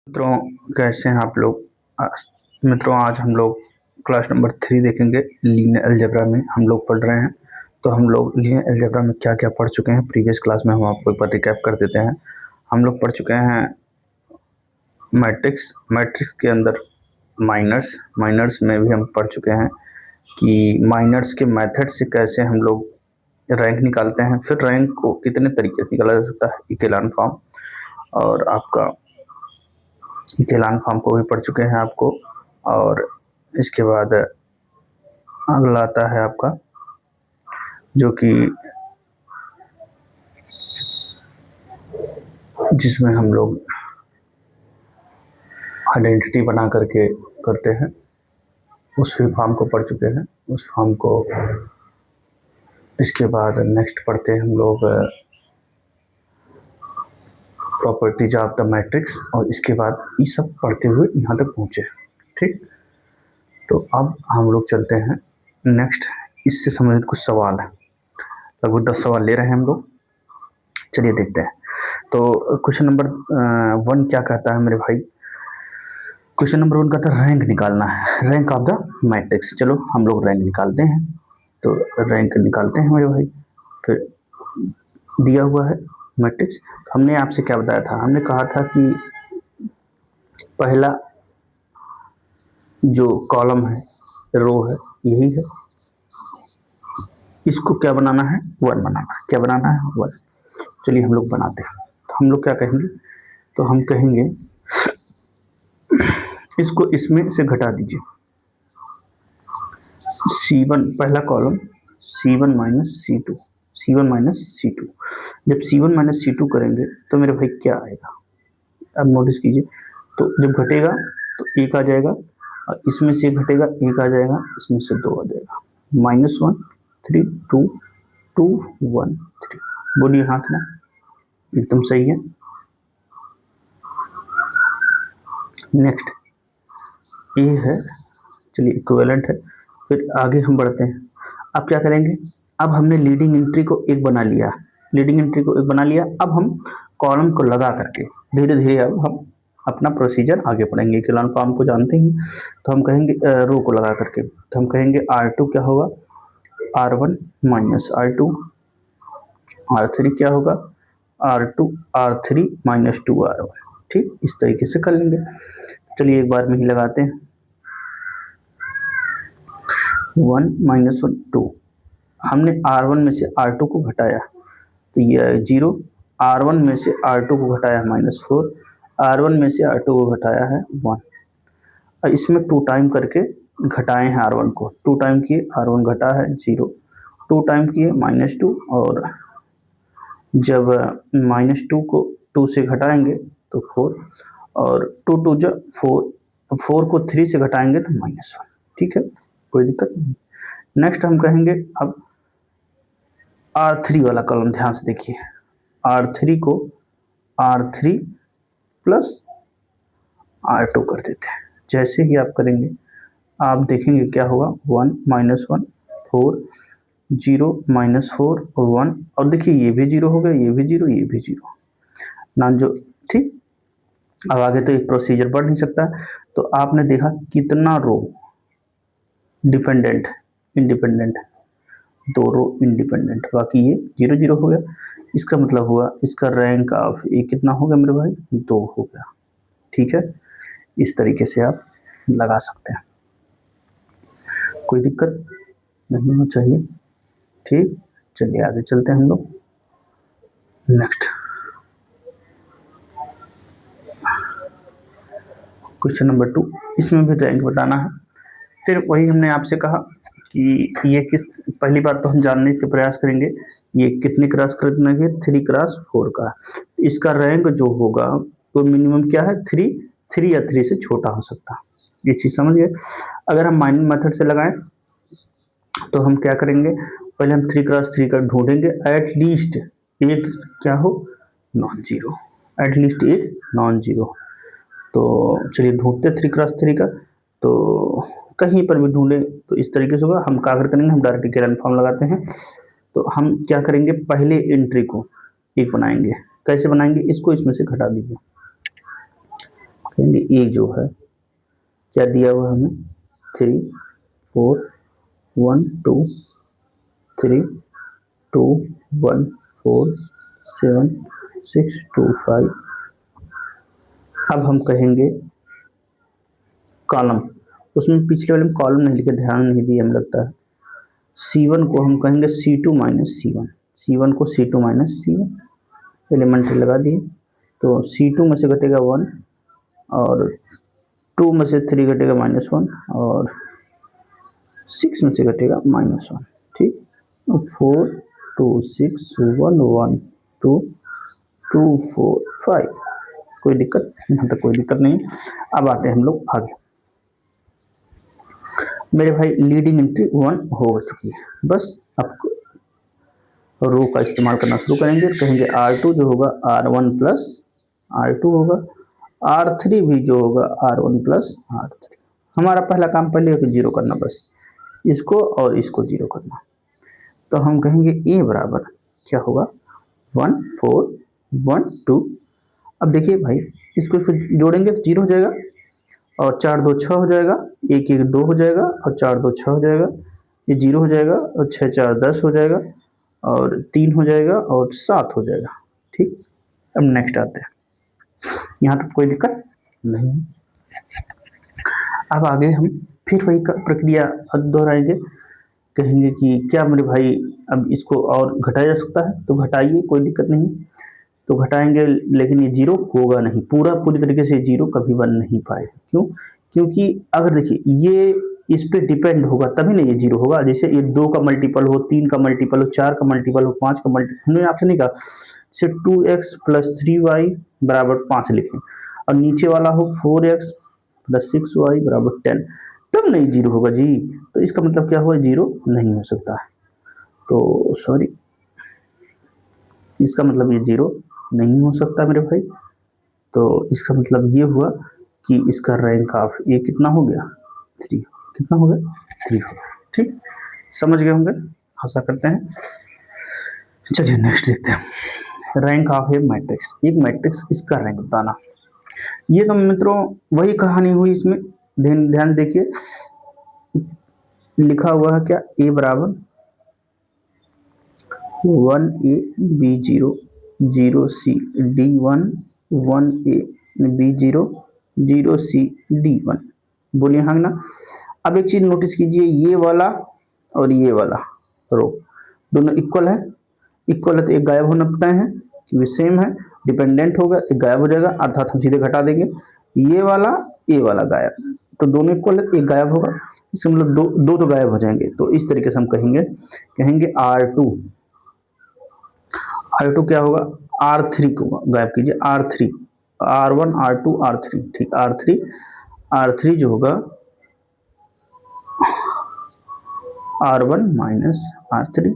मित्रों, कैसे हैं आप लोग। मित्रों, आज हम लोग क्लास नंबर 3 देखेंगे। लीनियर अलजेब्रा में हम लोग पढ़ रहे हैं। तो हम लोग लीनियर अलजेब्रा में क्या क्या पढ़ चुके हैं प्रीवियस क्लास में, हम आपको एक बार रिकैप कर देते हैं। हम लोग पढ़ चुके हैं मैट्रिक्स। मैट्रिक्स के अंदर माइनर्स में भी हम पढ़ चुके हैं कि माइनर्स के मेथड से कैसे हम लोग रैंक निकालते हैं। फिर रैंक को कितने तरीके से निकाला जा सकता है, इकेलॉन फॉर्म और आपका इकेलॉन फॉर्म को भी पढ़ चुके हैं आपको। और इसके बाद अगला आता है आपका जो कि जिसमें हम लोग आइडेंटिटी बना करके करते हैं, उस फॉर्म को पढ़ चुके हैं। उस फॉर्म को इसके बाद नेक्स्ट पढ़ते हैं हम लोग प्रॉपर्टीज ऑफ द मैट्रिक्स, और इसके बाद ये सब पढ़ते हुए यहाँ तक पहुँचे। ठीक, तो अब हम लोग चलते हैं नेक्स्ट। इससे संबंधित कुछ सवाल है, लगभग 10 सवाल ले रहे हैं हम लोग। चलिए देखते हैं। तो क्वेश्चन नंबर 1 क्या कहता है मेरे भाई। क्वेश्चन नंबर 1 कहता है रैंक निकालना है, रैंक ऑफ द मैट्रिक्स। चलो हम लोग रैंक निकालते हैं। तो रैंक निकालते हैं मेरे भाई। फिर दिया हुआ है मैट्रिक्स। हमने आपसे क्या बताया था, हमने कहा था कि पहला जो कॉलम है, रो है, यही है। इसको क्या बनाना है, 1 बनाना है। क्या बनाना है, 1। चलिए हम लोग बनाते हैं। तो हम लोग क्या कहेंगे, तो हम कहेंगे इसको इसमें से घटा दीजिए। C1 पहला column, C1 minus C2, C1 minus C2। जब C1 माइनस C2 करेंगे तो मेरे भाई क्या आएगा, अब नोटिस कीजिए। तो जब घटेगा तो 1 आ जाएगा, और इसमें से घटेगा 1 आ जाएगा, इसमें से 2 आ जाएगा। -1 3 2 2 1 3। बोलिए हाथ में, एकदम सही है। नेक्स्ट ए है, चलिए इक्विवेलेंट है। फिर आगे हम बढ़ते हैं। अब क्या करेंगे, अब हमने लीडिंग एंट्री को 1 बना लिया, लीडिंग एंट्री को 1 बना लिया। अब हम कॉलम को लगा करके धीरे धीरे अब हम अपना प्रोसीजर आगे बढ़ेंगे। इकेलॉन फॉर्म को जानते हैं, तो हम कहेंगे रो को लगा करके, तो हम कहेंगे R2 क्या होगा, R1 माइनस R2, R3 क्या होगा, R2 R3 माइनस 2 R1। ठीक, इस तरीके से कर लेंगे। चलिए एक बार में ही लगाते हैं। 1 -1 2। हमने R1 में से R2 को घटाया तो ये 0। R1 में से R2 को घटाया -4, R1 में से R2 को घटाया है 1। और इसमें 2 टाइम करके घटाए हैं R1 को, 2 टाइम किए R1 घटा है 0, 2 टाइम किए -2। और जब -2 को 2 से घटाएंगे तो 4, और 2 2 जो 4, 4 को 3 से घटाएंगे तो -1। ठीक है, कोई दिक्कत नहीं। नेक्स्ट हम कहेंगे अब R3 वाला कॉलम, ध्यान से देखिए। R3 को R3 प्लस R2 कर देते हैं। जैसे ही आप करेंगे आप देखेंगे क्या होगा, 1 -1 4 0 -4 और 1, और देखिए ये भी 0 हो गया, ये भी 0, ये भी 0 ना जो। ठीक, अब आगे तो एक प्रोसीजर बढ़ नहीं सकता। तो आपने देखा कितना रो डिपेंडेंट इंडिपेंडेंट, 2 रो इंडिपेंडेंट, बाकी ये 0 0 हो गया। इसका मतलब हुआ इसका रैंक ऑफ ए कितना हो गया मेरे भाई, 2 हो गया। ठीक है, इस तरीके से आप लगा सकते हैं, कोई दिक्कत नहीं होना चाहिए। ठीक, चलिए आगे चलते हैं हम लोग। नेक्स्ट क्वेश्चन नंबर 2, इसमें भी रैंक बताना है। फिर वही हमने आपसे कहा कि ये किस, पहली बात तो हम जानने के प्रयास करेंगे ये कितने क्रॉस करेंगे, 3 क्रॉस 4 का। इसका रैंक जो होगा वो मिनिमम क्या है, 3 या 3 से छोटा हो सकता है, ये चीज समझ गए। अगर हम माइनिंग मेथड से लगाएं तो हम क्या करेंगे, पहले हम 3 क्रॉस 3 का ढूंढेंगे, एटलीस्ट एक क्या हो, नॉन जीरो, एटलीस्ट एक नॉन जीरो। तो चलिए ढूंढते 3 क्रॉस 3 का, तो कहीं पर भी ढूंढे तो इस तरीके से होगा। हम क्या करेंगे, हम डायरेक्ट इक्विवेलेंट फॉर्म लगाते हैं। तो हम क्या करेंगे, पहले एंट्री को 1 बनाएंगे। कैसे बनाएंगे, इसको इसमें से घटा दीजिए। कहेंगे ए जो है क्या दिया हुआ है हमें 3 4 1 2 3 2 1 4 7 6 2 5। अब हम कहेंगे कॉलम, उसमें पिछले वाले में कॉलम नहीं लिखे, ध्यान नहीं दिया हमें लगता है। C1 को हम कहेंगे C2 माइनस C1, C1 को C2 माइनस C1, एलिमेंट्री लगा दिए। तो C2 में से घटेगा 1 और 2 में से 3 घटेगा -1 और 6 में से घटेगा -1। ठीक, 4 2 6 1 1 2 2 4 5। कोई दिक्कत यहाँ तक कोई दिक्कत नहीं। अब आते हैं हम लोग आगे। मेरे भाई लीडिंग एंट्री 1 हो चुकी है, बस आपको रो का इस्तेमाल करना शुरू करेंगे। कहेंगे R2 जो होगा R1 प्लस R2 होगा, R3 भी जो होगा R1 प्लस R3। हमारा पहला काम पहले जीरो करना, बस इसको और इसको जीरो करना। तो हम कहेंगे ए बराबर क्या होगा 1 4 1 2। अब देखिए भाई इसको जोड़ेंगे तो जीरो हो जाएगा और 4 2 6 हो जाएगा, 1 1 2 हो जाएगा और 4 2 6 हो जाएगा, ये जीरो हो जाएगा और 6 4 10 हो जाएगा और 3 हो जाएगा और 7 हो जाएगा। ठीक, अब नेक्स्ट आते हैं, यहाँ तक कोई दिक्कत नहीं। अब आगे हम फिर वही प्रक्रिया दोहराएंगे। कहेंगे कि क्या मेरे भाई अब इसको और घटाया जा सकता है, तो घटाइए, कोई दिक्कत नहीं। तो घटाएंगे लेकिन ये जीरो होगा नहीं, पूरी तरीके से जीरो कभी बन नहीं पाएगा। क्यों? क्योंकि अगर देखिए ये इस पे डिपेंड होगा तभी ना ये जीरो होगा। जैसे ये 2 का मल्टीपल हो, 3 का मल्टीपल हो, 4 का मल्टीपल हो, 5 का मल्टीपल, हमने आपसे नहीं कहा जैसे 2x प्लस 3y बराबर 5 लिखें और नीचे वाला हो 4x प्लस 6y बराबर 10, तब नहीं जीरो होगा जी। तो इसका मतलब क्या हुआ, जीरो नहीं हो सकता है। तो सॉरी, इसका मतलब ये जीरो नहीं हो सकता मेरे भाई। तो इसका मतलब ये हुआ कि इसका रैंक ऑफ ये कितना हो गया 3, कितना हो गया 3 हो गया। ठीक, समझ गए होंगे, आशा करते हैं। चलिए नेक्स्ट देखते हैं। रैंक ऑफ ए मैट्रिक्स, एक मैट्रिक्स इसका रैंक बताना। ये तो मित्रों वही कहानी हुई, इसमें ध्यान देखिए लिखा हुआ है क्या, ए बराबर 1a b0 0c d1 1a b0 0c d1। बोलिए हाँ ना। अब एक चीज नोटिस कीजिए, ये वाला और ये वाला रो दोनों इक्वल है, इक्वल है तो एक गायब होना तय है क्योंकि सेम है, डिपेंडेंट होगा एक गायब हो जाएगा, अर्थात हम सीधे घटा देंगे। ये वाला गायब, तो दोनों इक्वल है एक गायब होगा, इसका मतलब दो तो गायब हो जाएंगे। तो इस तरीके से हम कहेंगे R2 क्या होगा, R3 को गायब कीजिए, R3 R1 R2 R3। ठीक, R3 जो होगा R1 माइनस R3,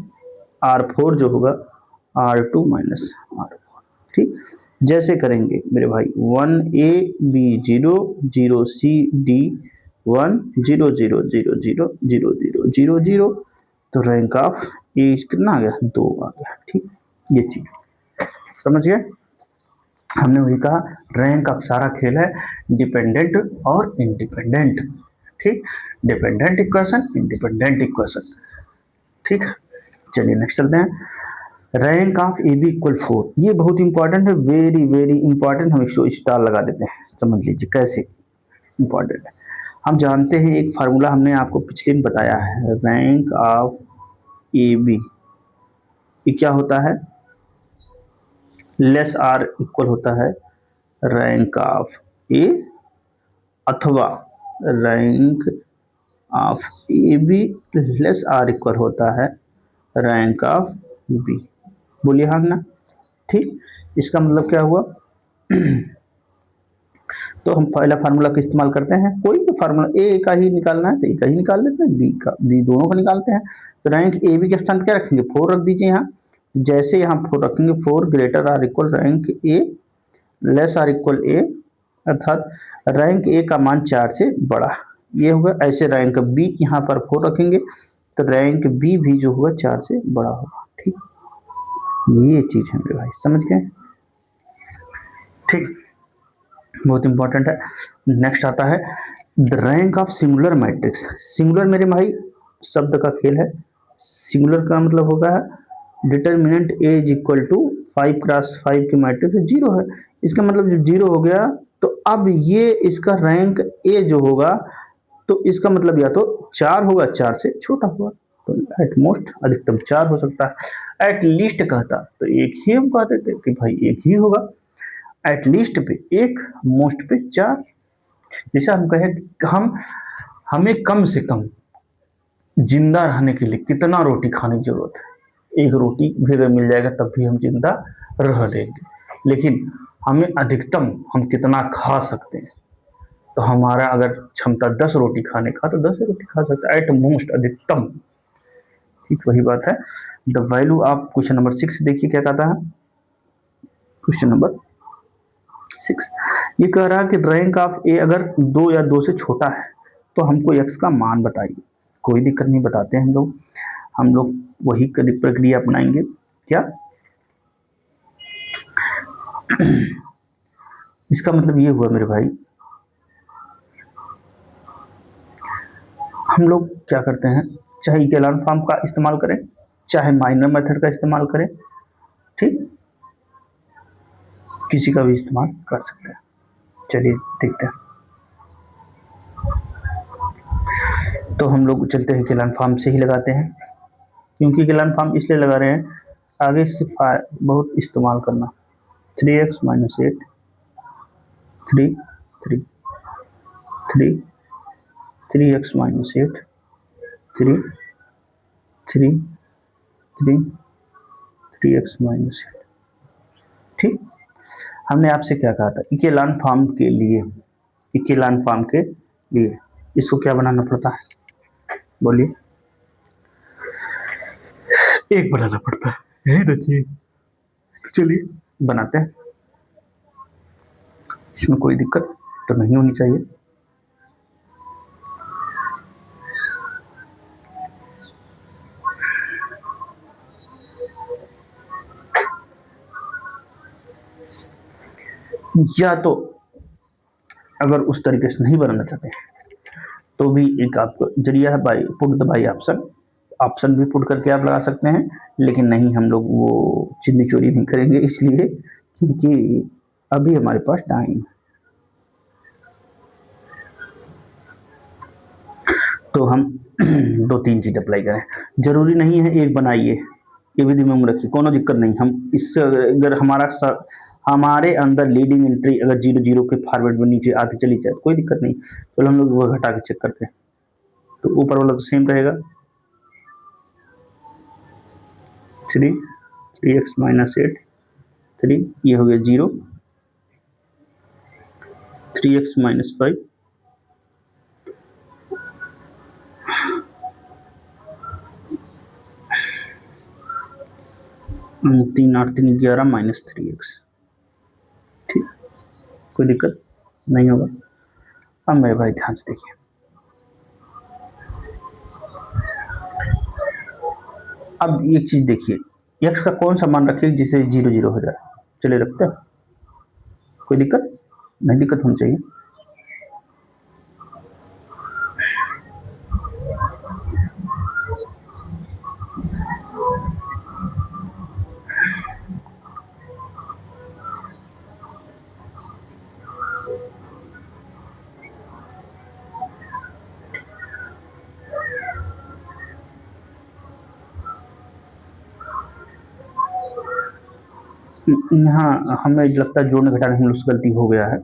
R4 जो होगा R2 माइनस R4। ठीक, जैसे करेंगे मेरे भाई 1a b0 0c d1 0 0 0 0 0 0 0 0, तो रैंक ऑफ ए कितना आ गया 2 आ गया। ठीक, ये चीज समझ गए। हमने वही कहा रैंक ऑफ सारा खेल है डिपेंडेंट और इंडिपेंडेंट। ठीक, डिपेंडेंट इक्वेशन इंडिपेंडेंट इक्वेशन। ठीक, चलिए नेक्स्ट चलते हैं। Rank of A B equal 4, ये बहुत इंपॉर्टेंट है, वेरी वेरी इंपॉर्टेंट। हम इसको स्टार लगा देते हैं, समझ लीजिए कैसे इंपॉर्टेंट है। हम जानते हैं एक फार्मूला हमने आपको पिछले में बताया है, रैंक ऑफ ए बी क्या होता है, लेस आर इक्वल होता है रैंक ऑफ ए अथवा rank of A B less or equal होता है रैंक ऑफ बी। बोलिए हाँ ना। ठीक, इसका मतलब क्या हुआ तो हम पहला फार्मूला का इस्तेमाल करते हैं, कोई भी फार्मूला ए का ही निकालना है तो ए का ही निकाल लेते हैं, बी दोनों का निकालते हैं। तो रैंक ए बी के स्थान क्या रखेंगे 4 रख दीजिए यहाँ, जैसे यहाँ 4 रखेंगे 4 greater or equal rank A less or equal A, अर्थात रैंक ए का मान 4 से बड़ा, ये होगा। ऐसे रैंक बी यहाँ पर 4 रखेंगे तो रैंक बी भी जो होगा 4 से बड़ा होगा। ठीक, ये चीज है मेरे भाई, समझ गए। ठीक, बहुत इंपॉर्टेंट है। नेक्स्ट आता है the rank of singular matrix. Singular मेरे भाई शब्द का खेल है। सिंगुलर का मतलब होगा determinant A is equal to 5x5 की मैट्रिक्स जीरो है। इसका मतलब जब जीरो हो गया तो अब ये इसका रैंक ए जो होगा तो इसका मतलब या तो 4 होगा, 4 से छोटा होगा, तो एट मोस्ट अधिकतम 4 हो सकता है। एट लीस्ट कहता तो एक ही हम कह देते कि भाई एक ही होगा। एट लीस्ट पे एक, मोस्ट पे 4। जैसे हम कहें कि हमें कम से कम जिंदा रहने के लिए कितना रोटी खाने की जरूरत है, एक रोटी भी अगर मिल जाएगा तब भी हम जिंदा रह लेंगे। लेकिन हमें अधिकतम हम कितना खा सकते हैं, तो हमारा अगर क्षमता 10 रोटी खाने का तो 10 रोटी खा सकते हैं एट मोस्ट, अधिकतम। ठीक वही बात है। द वैल्यू आप क्वेश्चन नंबर 6 देखिए क्या कहता है। क्वेश्चन नंबर 6 ये कह रहा है कि रैंक ऑफ ए अगर 2 या 2 से छोटा है तो हमको एक्स का मान बताइए। कोई दिक्कत नहीं, बताते हैं हम लोग वही प्रक्रिया अपनाएंगे। क्या इसका मतलब ये हुआ मेरे भाई, हम लोग क्या करते हैं, चाहे इकेलॉन फॉर्म का इस्तेमाल करें, चाहे माइनर मेथड का इस्तेमाल करें, ठीक, किसी का भी इस्तेमाल कर सकते हैं। चलिए देखते हैं। तो हम लोग चलते हैं इकेलॉन फॉर्म से ही लगाते हैं, क्योंकि इकेलॉन फॉर्म इसलिए लगा रहे हैं आगे से बहुत इस्तेमाल करना। 3x-8, 3 3 3 3x-8, 3 3 3 3x-8। ठीक, हमने आपसे क्या कहा था, इकेलॉन फॉर्म के लिए, इकेलॉन फॉर्म के लिए इसको क्या बनाना पड़ता है, बोलिए। एक बनाना पड़ता है, यही देखिए। तो चलिए बनाते हैं, इसमें कोई दिक्कत तो नहीं होनी चाहिए। या तो अगर उस तरीके से नहीं बनाना चाहते तो भी एक आपको जरिया है, by put the by option, option भी पुट करके आप लगा सकते हैं। लेकिन नहीं, हम लोग वो चिन्नी चोरी नहीं करेंगे, इसलिए क्योंकि अभी हमारे पास टाइम। तो हम 2-3 चीज अप्लाई करें, जरूरी नहीं है एक बनाइए, ये भी दिमाग में रखिए, कोनो दिक्कत नहीं। हम इससे अगर हमारे अंदर लीडिंग एंट्री अगर 0-0 के फॉरवर्ड में नीचे आती चली जाए कोई दिक्कत नहीं। चलो हम लोग वो घटा के चेक करते हैं। तो ऊपर वाला तो सेम रहेगा, 3 3x-8, 3 ये हो गया 0, 3x-5, 3 8 3 11 -3x। ठीक, कोई दिक्कत नहीं होगा। अब मेरे भाई ध्यान से देखिए, अब एक चीज देखिए, x का कौन सा मान रखिए जिससे 0-0 हो जाए। चलिए रखते हैं, कोई दिक्कत नहीं, दिक्कत होनी चाहिए। यहाँ हमें लगता है जोड़ने घटाने में हम लोग से गलती हो गया है,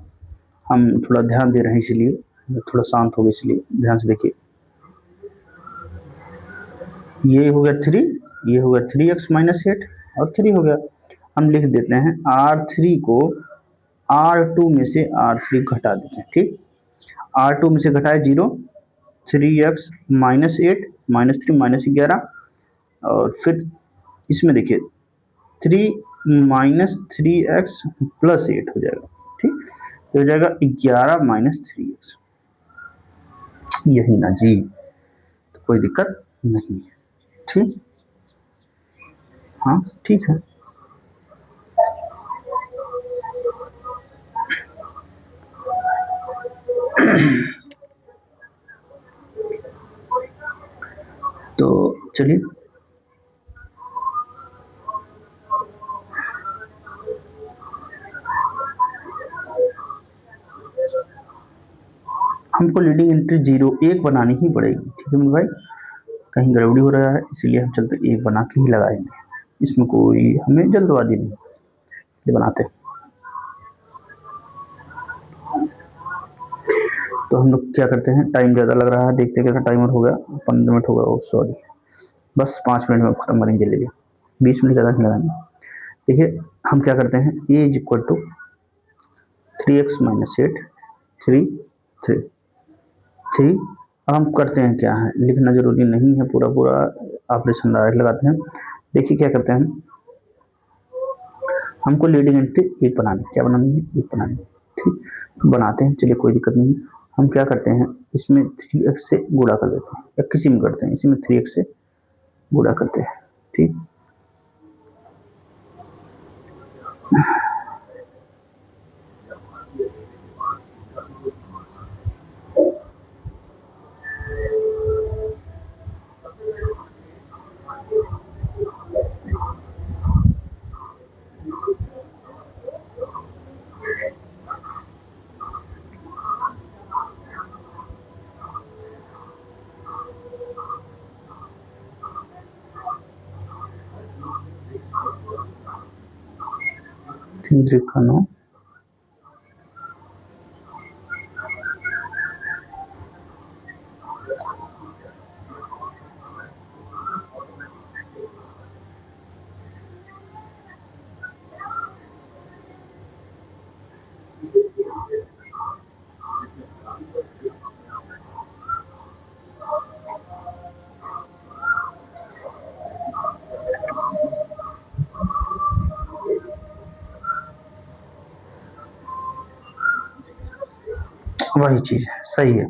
हम थोड़ा ध्यान दे रहे हैं, इसीलिए थोड़ा शांत हो गए, इसलिए ध्यान से देखिए। ये हो गया 3, ये हो गया 3x-8 और 3 हो गया। हम लिख देते हैं R3 को R2 में से R3 घटा देते हैं। ठीक, R2 में से घटाए 0, 3x-8 -3 -11, और फिर इसमें देखिए 3 -3x+8 हो जाएगा। ठीक, तो हो जाएगा 11 -3x। यही ना जी, तो कोई दिक्कत नहीं है। ठीक, हाँ ठीक है। तो चलिए हमको लीडिंग एंट्री 0 1 बनानी ही पड़ेगी, ठीक है मेरे भाई, कहीं गड़बड़ी हो रहा है इसीलिए हम चलते 1 बना के ही लगाएंगे, इसमें कोई हमें जल्दबाजी नहीं, ये बनाते। तो हम लोग क्या करते हैं, टाइम ज़्यादा लग रहा है, देखते कैसा टाइमर हो गया, 15 मिनट हो गया, ओ सॉरी, बस 5 मिनट में खत्म करेंगे, ले 20 मिनट ज़्यादा नहीं लगाएंगे। देखिए हम क्या करते हैं, A is equal to 3x minus 8 3 3 3। अब हम करते हैं क्या है, लिखना जरूरी नहीं है पूरा पूरा, ऑपरेशन डायरेक्ट लगाते हैं। देखिए क्या करते हैं हमको लीडिंग एंट्री 1 बनानी, क्या बनानी है, 1 बनानी, ठीक, तो बनाते हैं, चलिए कोई दिक्कत नहीं। हम क्या करते हैं, इसमें 3x से गुणा कर देते हैं, या किसी में करते हैं, इसी में 3x से गुणा करते हैं, ठीक। त्रिकानो वही चीज़ है, सही है,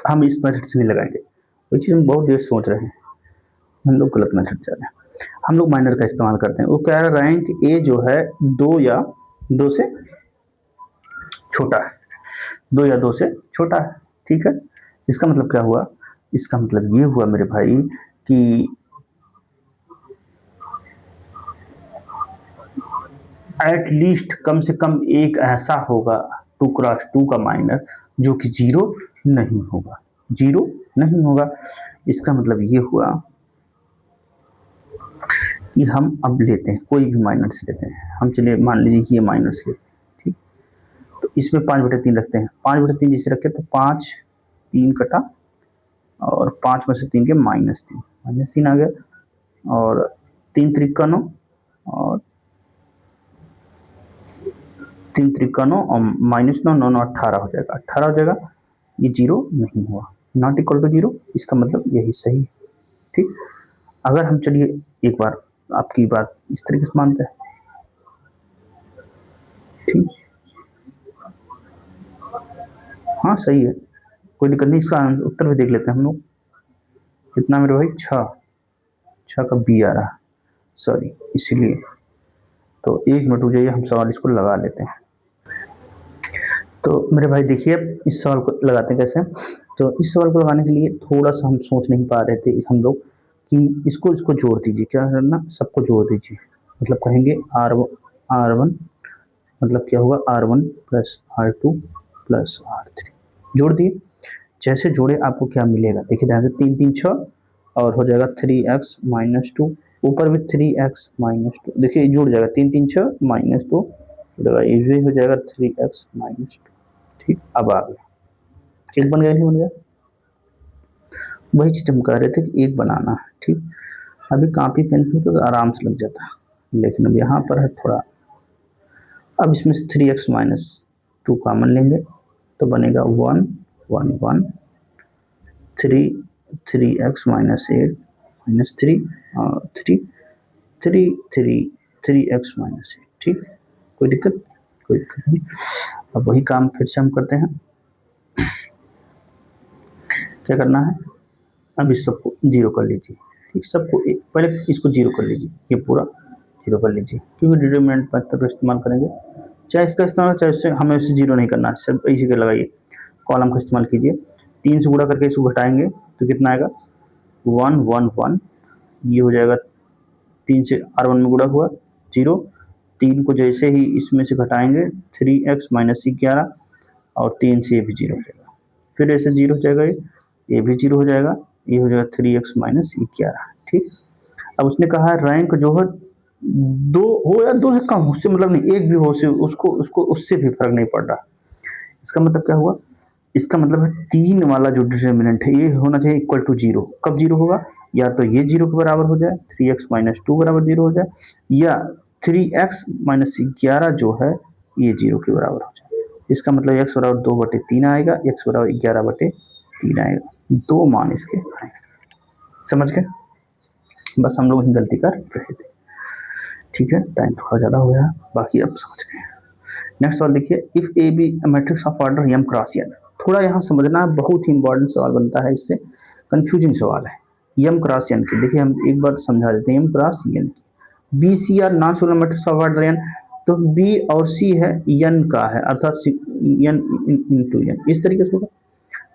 हम इस मेथड से नहीं लगाएंगे, वही चीज़ हम बहुत देर सोच रहे हैं, हम लोग गलत मेथड जा रहे हैं, हम लोग माइनर का इस्तेमाल करते हैं। वो कह रहे हैं कि ए जो है 2 या 2 से छोटा है, 2 या 2 से छोटा है, ठीक है। इसका मतलब क्या हुआ, इसका मतलब ये हुआ मेरे भाई कि एट लीस्ट कम से कम एक ऐसा होगा 2x2 का माइनर जो कि 0 नहीं होगा, 0 नहीं होगा। इसका मतलब ये हुआ कि हम अब लेते हैं कोई भी माइनर्स लेते हैं, हम चलिए मान लीजिए कि ये माइनर्स लेते हैं, ठीक। तो इसमें 5/3 रखते हैं, 5/3 जिसे रखे तो 5 3 कटा, और 5 में से 3 के -3 आ गया, और 3 त्रिका 9, और 3 त्रिका 9 और -9 9 9 18 हो जाएगा, 18 हो जाएगा, ये 0 नहीं हुआ, नॉट इक्वल टू 0, इसका मतलब यही सही है, ठीक। अगर हम चलिए एक बार आपकी बात इस तरीके से मानते हैं, ठीक, हाँ सही है, कोई दिक्कत नहीं, इसका उत्तर भी देख लेते हैं हम लोग, कितना मेरे भाई, 6 का बी आ रहा, सॉरी इसीलिए, तो 1 मिनट रुक जाइए, हम सवाल इसको लगा लेते हैं। तो मेरे भाई देखिए इस सवाल को लगाते हैं कैसे, तो इस सवाल को लगाने के लिए थोड़ा सा हम सोच नहीं पा रहे थे हम लोग कि इसको इसको जोड़ दीजिए, क्या करना, सबको जोड़ दीजिए, मतलब कहेंगे R1 मतलब क्या होगा, R1 plus R2 plus R3, जोड़ दिए, जैसे जोड़े आपको क्या मिलेगा, देखिए ध्यान से, 3 3 6, और हो जाएगा 3x माइनस 2, ऊपर भी 3x माइनस 2, देखिए जुड़ जाएगा, 3 3 6 माइनस 2, ये हो जाएगा 3x माइनस 2, ठीक। अब आ गया, एक बन गया, नहीं बन गया, वही चीज हम कह रहे थे कि एक बनाना है, ठीक। अभी कॉपी पेन पे तो आराम से लग जाता है, लेकिन अब यहाँ पर है थोड़ा, अब इसमें से 3x माइनस 2 कॉमन लेंगे तो बनेगा 1 1 1, 3x माइनस 8 माइनस 3, और 3 3 3 3x माइनस 8, ठीक। कोई दिक्कत, कोई दिक्कत नहीं। अब वही काम फिर से हम करते हैं, क्या करना है, अब इस सबको 0 कर लीजिए, ठीक, सबको पहले इसको 0 कर लीजिए, ये पूरा 0 कर लीजिए, क्योंकि डिटरमिनेंट मेथड का इस्तेमाल करेंगे, चाहे इसका इस्तेमाल चाहे इससे, हमें इसे 0 नहीं करना है, सिर्फ इसी का लगाइए, कॉलम का इस्तेमाल कीजिए, 3 से गुणा करके इसको घटाएंगे तो कितना आएगा 1 1 1, ये हो जाएगा 3 से R1 में गुणा हुआ 0, 3 को जैसे ही इसमें से घटाएंगे 3x माइनस 11 और 3 से ये भी 0 हो जाएगा, फिर ऐसे 0 हो जाएगा, ये भी 0 हो जाएगा, ये हो जाएगा 3x माइनस 11। ठीक, अब उसने कहा रैंक जो है 2 हो या 2 से कम, उससे मतलब नहीं, एक भी हो, उसको उसको उससे भी फर्क नहीं पड़ रहा। इसका मतलब क्या हुआ, इसका मतलब है 3 वाला जो डिटर्मिनेंट है ये होना चाहिए इक्वल टू 0। कब 0 होगा, या तो ये 0 के बराबर हो जाए, 3x माइनस 2 बराबर 0 हो जाए, या 3x माइनस 11 जो है ये 0 के बराबर हो जाए। इसका मतलब x बराबर 2/3 आएगा, x बराबर 11/3 आएगा, 2 मान इसके आएंगे। समझ गए, बस हम लोग ही गलती कर रहे थे। ठीक है, टाइम थोड़ा ज़्यादा हो गया, बाकी अब समझ गए। नेक्स्ट सवाल देखिए, if A B matrix of order m cross n, थोड़ा यहाँ समझना बहुत ही इंपॉर्टेंट सवाल बनता है, इससे कंफ्यूजिंग सवाल है। m क्रॉस n की देखिए हम एक बार समझा देते हैं, m क्रॉस n की B C are non singular matrix of order n, तो b और c है n का है, अर्थात n इंटू n इस तरीके से होगा।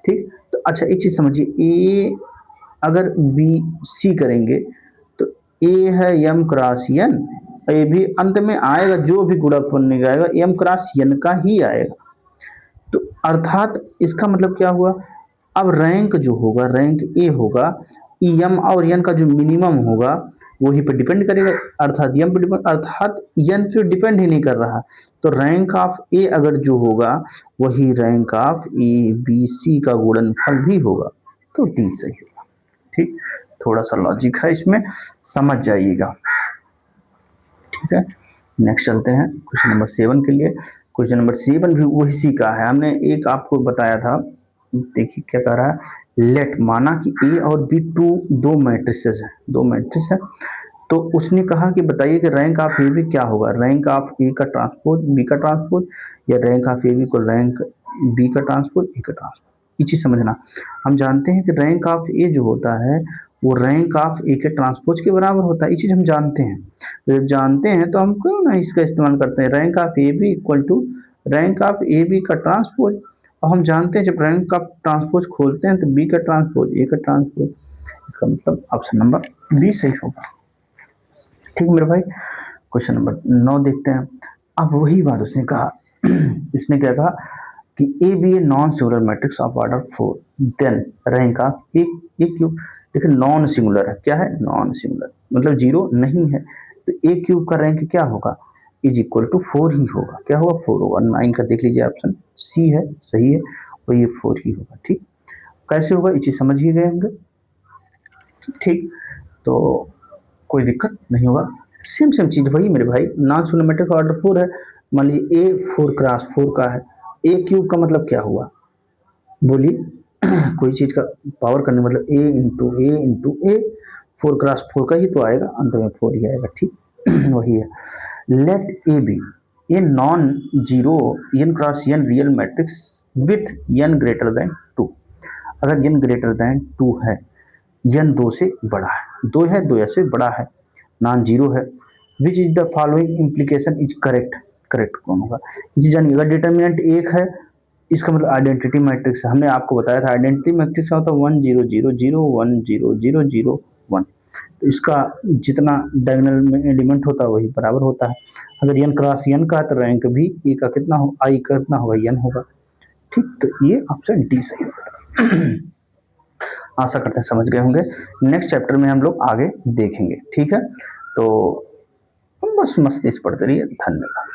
ठीक, तो अच्छा एक चीज समझिए, a अगर बी सी करेंगे तो a है m क्रॉस n, ये भी अंत में आएगा, जो भी गुणनफल निकालेगा m क्रॉस n का ही आएगा। तो अर्थात इसका मतलब क्या हुआ, अब रैंक जो होगा, रैंक ए होगा, m और n का जो मिनिमम होगा वही पे डिपेंड करेगा, अर्थात m पे डिपेंड, अर्थात n पे डिपेंड ही नहीं कर रहा। तो रैंक ऑफ ए अगर जो होगा वही rank of A B C का गुणनफल भी होगा, तो डी सही होगा। ठीक, थोड़ा सा लॉजिक है इसमें, समझ जाइएगा। ठीक है, नेक्स्ट चलते हैं क्वेश्चन नंबर 7 के लिए। क्वेश्चन नंबर 7 भी वही सी का है, हमने एक आपको बताया था, देखिए क्या कह रहा है, लेट माना कि ए और बी दो मैट्रिसेस है, दो मैट्रिक्स है, तो उसने कहा कि बताइए कि रैंक ऑफ ए बी क्या होगा, रैंक ऑफ ए का ट्रांसपोज बी का ट्रांसपोज, या रैंक ऑफ ए बी को रैंक बी का ट्रांसपोज ए का ट्रांसपोज। ये चीज समझना, हम जानते हैं कि रैंक ऑफ ए जो होता है वो रैंक ऑफ ए के ट्रांसपोज के बराबर होता है, ये चीज हम जानते हैं। तो जब जानते हैं तो हम क्यों ना इसका इस्तेमाल करते हैं, rank of A B equal to rank of A B का ट्रांसपोज, और हम जानते हैं जब रैंक ऑफ ट्रांसपोज खोलते हैं तो बी का ट्रांसपोज ए का ट्रांसपोज, इसका मतलब ऑप्शन नंबर बी सही होगा। ठीक मेरे भाई, क्वेश्चन नंबर 9 देखते हैं। अब वही बात उसने कहा इसने क्या कहा कि A be a non singular matrix of order 4, then rank of A cube. देखिए नॉन सिंगुलर है, क्या है, नॉन सिंगुलर मतलब 0 नहीं है, तो ए क्यूब का रैंक क्या होगा, इज इक्वल टू 4 ही होगा। क्या होगा, 4 होगा। 9 का देख लीजिए ऑप्शन सी है, सही है, और ये 4 ही होगा। ठीक, कैसे होगा ये चीज समझ ही गए होंगे। ठीक, तो कोई दिक्कत नहीं होगा, सेम चीज वही मेरे भाई, नॉन सिंगुलर मैट्रिक्स ऑर्डर 4 है, मान लीजिए ए 4 क्रॉस 4 का है, ए क्यूब का मतलब क्या हुआ, बोलिए कोई चीज का पावर करने मतलब ए इंटू ए, 4 क्रॉस 4 का ही तो आएगा, अंत में 4 ही आएगा। ठीक वही है। Let A be a non zero n cross n real matrix with n greater than 2, अगर एन ग्रेटर देन 2 है, एन 2 से बड़ा है, 2 है 2 से बड़ा है, नॉन जीरो है, which is the following implication is correct, correct कौन होगा, ये चीज जानिए। अगर डिटर्मिनेंट 1 है, इसका मतलब आइडेंटिटी मैट्रिक्स है, हमने आपको बताया था आइडेंटिटी मैट्रिक्स का होता है 1 0 0 0 1 0 0 0 1, तो इसका जितना डायगोनल में एलिमेंट होता है वही बराबर होता है। अगर एन क्रॉस एन का है तो रैंक भी ए का कितना हो, आई का कितना होगा, एन होगा। ठीक, तो ये ऑप्शन डी सही होगा। आशा करते हैं समझ गए होंगे, नेक्स्ट चैप्टर में हम लोग आगे देखेंगे। ठीक है, तो बस मस्ती से पढ़ते रहिए, धन्यवाद।